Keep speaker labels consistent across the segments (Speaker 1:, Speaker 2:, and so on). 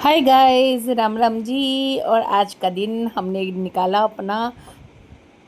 Speaker 1: Hi guys, Ram Ram ji. और आज का दिन हमने निकाला अपना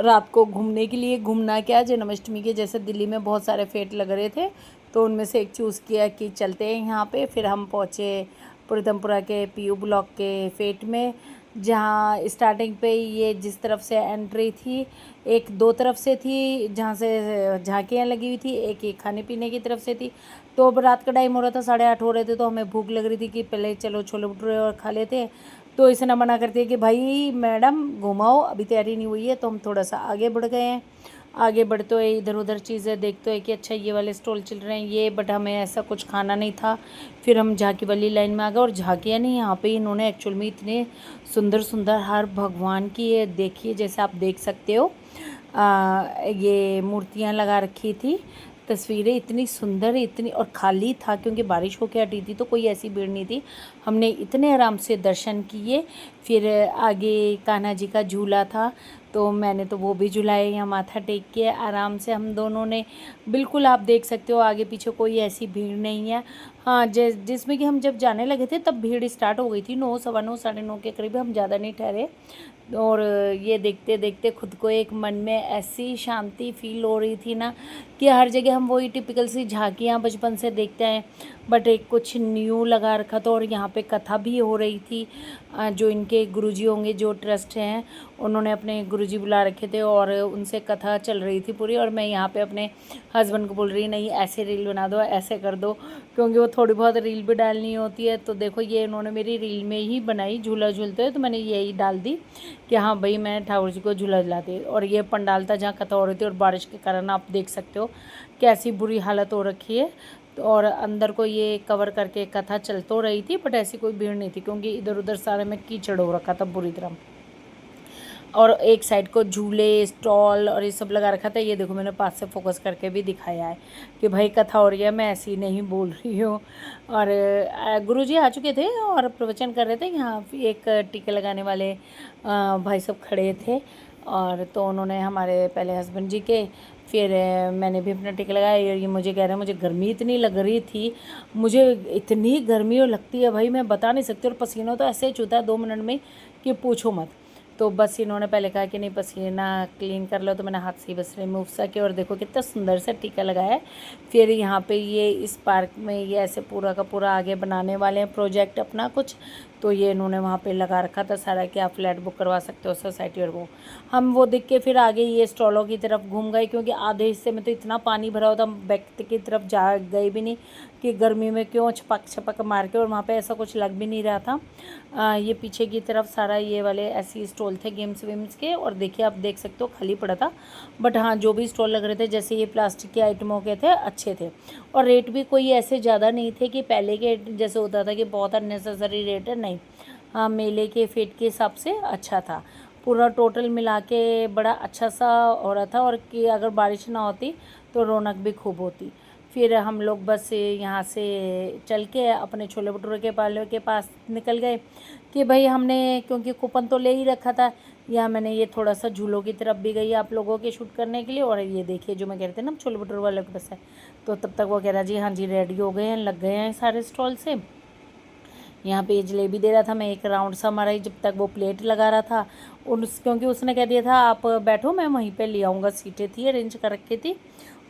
Speaker 1: रात को घूमने के लिए। घूमना क्या, जन्माष्टमी के जैसे दिल्ली में बहुत सारे फेट लग रहे थे, तो उनमें से एक चूज़ किया कि चलते हैं यहाँ पे। फिर हम पहुँचे पुरुतमपुरा के पीयू ब्लॉक के फेट में, जहाँ स्टार्टिंग पे ये जिस तरफ से एंट्री थी, एक दो तरफ से थी जहाँ से झांकियाँ लगी हुई थी, एक खाने पीने की तरफ से थी। तो अब रात का टाइम हो रहा था, 8:30 हो रहे थे, तो हमें भूख लग रही थी कि पहले चलो छोले भटूरे और खा लेते हैं। तो इसने मना करती है कि भाई मैडम घुमाओ, अभी तैयारी नहीं हुई है। तो हम थोड़ा सा आगे बढ़ गए हैं। आगे बढ़ते हुए इधर उधर चीज़ें देखते हुए कि अच्छा ये वाले स्टॉल चल रहे हैं ये, बट हमें ऐसा कुछ खाना नहीं था। फिर हम झांकी वाली लाइन में आ गए। और झांकियाँ नहीं, यहाँ पे इन्होंने एक्चुअल में इतने सुंदर सुंदर हर भगवान की, ये देखिए जैसे आप देख सकते हो, ये मूर्तियाँ लगा रखी थी। तस्वीरें इतनी सुंदर, इतनी, और खाली था क्योंकि बारिश होके हटी थी, तो कोई ऐसी भीड़ नहीं थी। हमने इतने आराम से दर्शन किए। फिर आगे कान्हा जी का झूला था, तो मैंने तो वो भी झुलाए, यहाँ माथा टेक के आराम से हम दोनों ने। बिल्कुल आप देख सकते हो आगे पीछे कोई ऐसी भीड़ नहीं है। हाँ, जिसमें कि हम जब जाने लगे थे तब भीड़ स्टार्ट हो गई थी, 9, सवा 9, 9:30 के करीब। हम ज़्यादा नहीं ठहरे। और ये देखते देखते खुद को एक मन में ऐसी शांति फील हो रही थी ना, कि हर जगह हम वही टिपिकल सी झांकियाँ बचपन से देखते हैं, बट एक कुछ न्यू लगा रखा था। और यहाँ पे कथा भी हो रही थी। जो इनके गुरुजी होंगे, जो ट्रस्ट हैं, उन्होंने अपने गुरुजी बुला रखे थे और उनसे कथा चल रही थी पूरी। और मैं यहाँ पे अपने हस्बैंड को बोल रही, नहीं ऐसे रील बना दो, ऐसे कर दो, क्योंकि वो थोड़ी बहुत रील भी डालनी होती है। तो देखो ये इन्होंने मेरी रील में ही बनाई, झूला झूलते हुए, तो मैंने यही डाल दी कि हाँ भाई मैं ठाकुर जी को झूला झुलाती। और ये पंडाल था जहाँ कथा हो रही थी, और बारिश के कारण आप देख सकते हो कैसी बुरी हालत हो रखी है। तो और अंदर को ये कवर करके कथा चल तो रही थी, बट ऐसी कोई भीड़ नहीं थी, क्योंकि इधर उधर सारे में कीचड़ हो रखा था बुरी तरह। और एक साइड को झूले, स्टॉल और ये सब लगा रखा था। ये देखो मैंने पास से फोकस करके भी दिखाया है कि भाई कथा हो रही है, मैं ऐसी नहीं बोल रही हूँ। और गुरुजी आ चुके थे और प्रवचन कर रहे थे। यहाँ एक टीके लगाने वाले भाई सब खड़े थे, और तो उन्होंने हमारे पहले हस्बैंड जी के, फिर मैंने भी अपना टीका लगाया। और ये मुझे कह रहे हैं, मुझे गर्मी इतनी लग रही थी, मुझे इतनी गर्मी और लगती है भाई मैं बता नहीं सकती। और पसीना तो ऐसे ही चूता है 2 मिनट में कि पूछो मत। तो बस इन्होंने पहले कहा कि नहीं पसीना क्लीन कर लो, तो मैंने हाथ से बस रिमूव सा किया। और देखो कितना सुंदर सा टीका लगाया है। फिर यहाँ पे ये इस पार्क में ये ऐसे पूरा का पूरा आगे बनाने वाले हैं प्रोजेक्ट अपना कुछ, तो ये इन्होंने वहाँ पे लगा रखा था सारा कि आप फ्लैट बुक करवा सकते हो सोसाइटी। और वो हम वो देख के फिर आगे ये स्टॉलों की तरफ घूम गए, क्योंकि आधे हिस्से में तो इतना पानी भरा हुआ था, हम बैक की तरफ जा गए भी नहीं कि गर्मी में क्यों छपक छपक मार के। और वहाँ पे ऐसा कुछ लग भी नहीं रहा था। ये पीछे की तरफ सारा ये वाले ऐसे स्टॉल थे गेम्स वेम्स के। और देखिए आप देख सकते हो खाली पड़ा था, बट हाँ जो भी स्टॉल लग रहे थे जैसे ये प्लास्टिक के आइटमों के थे, अच्छे थे। और रेट भी कोई ऐसे ज़्यादा नहीं थे कि पहले के जैसे होता था कि बहुत अननेसेसरी रेट है, नहीं। हाँ, मेले के फेट के हिसाब से अच्छा था। पूरा टोटल मिला के बड़ा अच्छा सा हो रहा था। और कि अगर बारिश ना होती तो रौनक भी खूब होती। फिर हम लोग बस यहाँ से चल के अपने छोले भटूरे के पाले के पास निकल गए कि भाई हमने, क्योंकि कूपन तो ले ही रखा था। यहाँ मैंने ये थोड़ा सा झूलों की तरफ भी गई आप लोगों के शूट करने के लिए। और ये देखिए जो मैं कह रहे थे ना छोले भटूरे वाले के पास है, तो तब तक वो कह रहा जी हाँ जी रेडी हो गए हैं, लग गए हैं सारे स्टॉल से। यहाँ पे ये जलेबी दे रहा था, मैं एक राउंड सा मारा ही जब तक वो प्लेट लगा रहा था। क्योंकि उसने कह दिया था आप बैठो मैं वहीं पे ले आऊँगा, सीटें थी अरेंज कर रखी थी।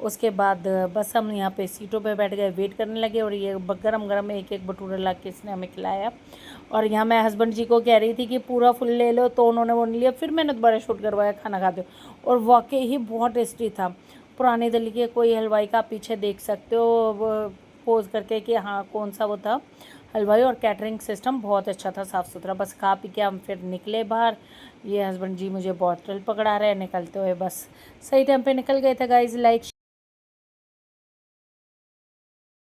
Speaker 1: उसके बाद बस हम यहाँ पे सीटों पे बैठ गए, वेट करने लगे। और ये गरम गरम एक एक भटूरा ला के इसने हमें खिलाया। और यहाँ मैं हस्बैंड जी को कह रही थी कि पूरा फुल ले लो, तो उन्होंने वो नहीं लिया। फिर मैंने दोबारा शूट करवाया खाना खाते हुए, और वाकई ही बहुत टेस्टी था। पुराने दिल्ली के कोई हलवाई का आप पीछे देख सकते हो पोज करके कि हाँ कौन सा वो था हलवाई। और कैटरिंग सिस्टम बहुत अच्छा था, साफ़ सुथरा। बस खा पी के हम फिर निकले बाहर। ये हस्बैंड जी मुझे बॉटल पकड़ा रहे हैं, निकलते हुए बस सही टाइम पे निकल गए थे गाइज। लाइक